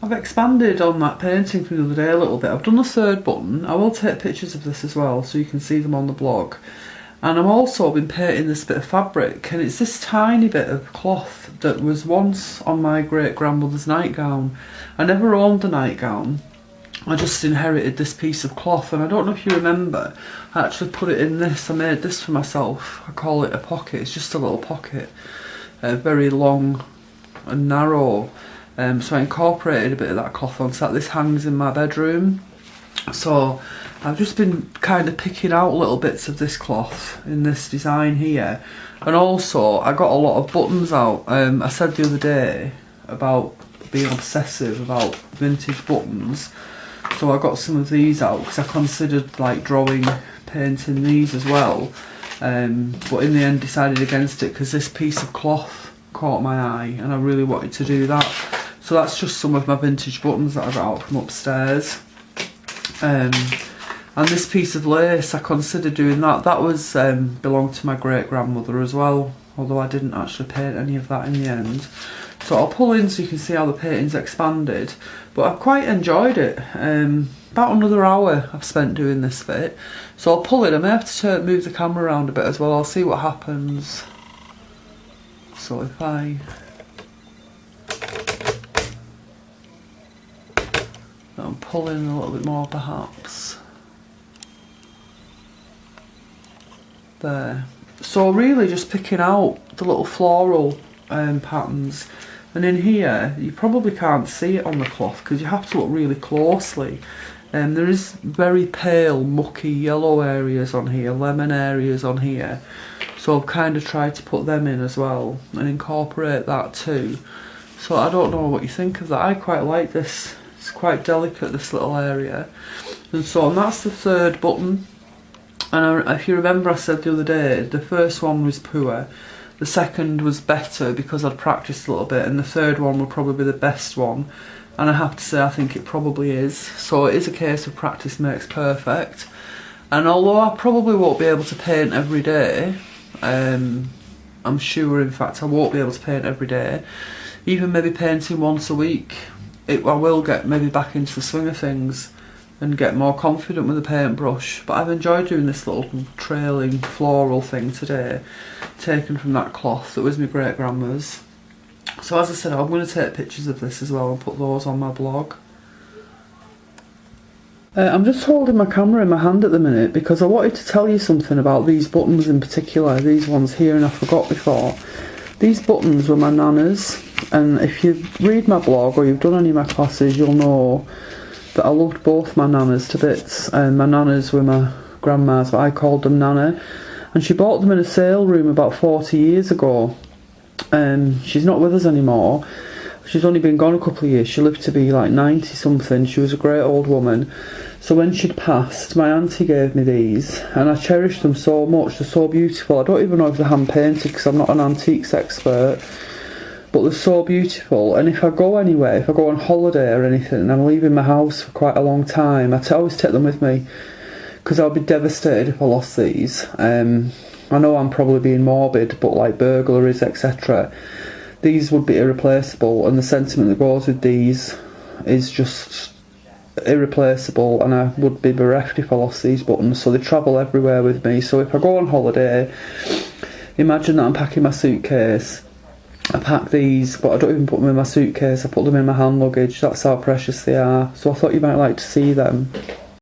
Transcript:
I've expanded on that painting from the other day a little bit. I've done the third button. I will take pictures of this as well so you can see them on the blog. And I've also been painting this bit of fabric, and it's this tiny bit of cloth that was once on my great-grandmother's nightgown. I never owned the nightgown. I just inherited this piece of cloth, and I don't know if you remember, I actually put it in this. I made this for myself. I call it a pocket. It's just a little pocket, very long and narrow. So I incorporated a bit of that cloth onto that. This hangs in my bedroom. So I've just been kind of picking out little bits of this cloth in this design here. And also I got a lot of buttons out. I said the other day about being obsessive about vintage buttons. So I got some of these out because I considered like painting these as well. But in the end decided against it because this piece of cloth caught my eye and I really wanted to do that. So that's just some of my vintage buttons that I got out from upstairs. And this piece of lace, I considered doing that. That was belonged to my great-grandmother as well, although I didn't actually paint any of that in the end. So I'll pull in so you can see how the painting's expanded. But I've quite enjoyed it. About another hour I've spent doing this bit. So I'll pull in. I may have to move the camera around a bit as well. I'll see what happens. So if I'm pulling a little bit more perhaps. There. So really just picking out the little floral patterns. And in here, you probably can't see it on the cloth because you have to look really closely. There is very pale, mucky yellow areas on here, lemon areas on here. So I've kind of tried to put them in as well and incorporate that too. So I don't know what you think of that. I quite like this. It's quite delicate, this little area. And that's the third button. And if you remember, I said the other day, the first one was poor. The second was better because I'd practiced a little bit, and the third one will probably be the best one. And I have to say, I think it probably is. So it is a case of practice makes perfect. And although I probably won't be able to paint every day, I'm sure, in fact, I won't be able to paint every day. Even maybe painting once a week, I will get maybe back into the swing of things and get more confident with the paintbrush. But I've enjoyed doing this little trailing floral thing today, taken from that cloth that was my great-grandma's. So as I said, I'm going to take pictures of this as well and put those on my blog. I'm just holding my camera in my hand at the minute because I wanted to tell you something about these buttons in particular, these ones here, and I forgot before. These buttons were my nana's, and if you read my blog or you've done any of my classes, you'll know that I loved both my nanas to bits. My nanas were my grandma's, but I called them Nana. And she bought them in a sale room about 40 years ago. She's not with us anymore. She's only been gone a couple of years. She lived to be like 90 something. She was a great old woman. So when she'd passed, my auntie gave me these, and I cherished them so much. They're so beautiful. I don't even know if they're hand painted because I'm not an antiques expert. But they're so beautiful, and if I go anywhere, if I go on holiday or anything, and I'm leaving my house for quite a long time, I always take them with me, because I'll be devastated if I lost these. I know I'm probably being morbid, but like burglaries, etc., these would be irreplaceable, and the sentiment that goes with these is just irreplaceable, and I would be bereft if I lost these buttons. So they travel everywhere with me. So if I go on holiday, imagine that I'm packing my suitcase. I pack these, but I don't even put them in my suitcase. I put them in my hand luggage. That's how precious they are. So I thought you might like to see them.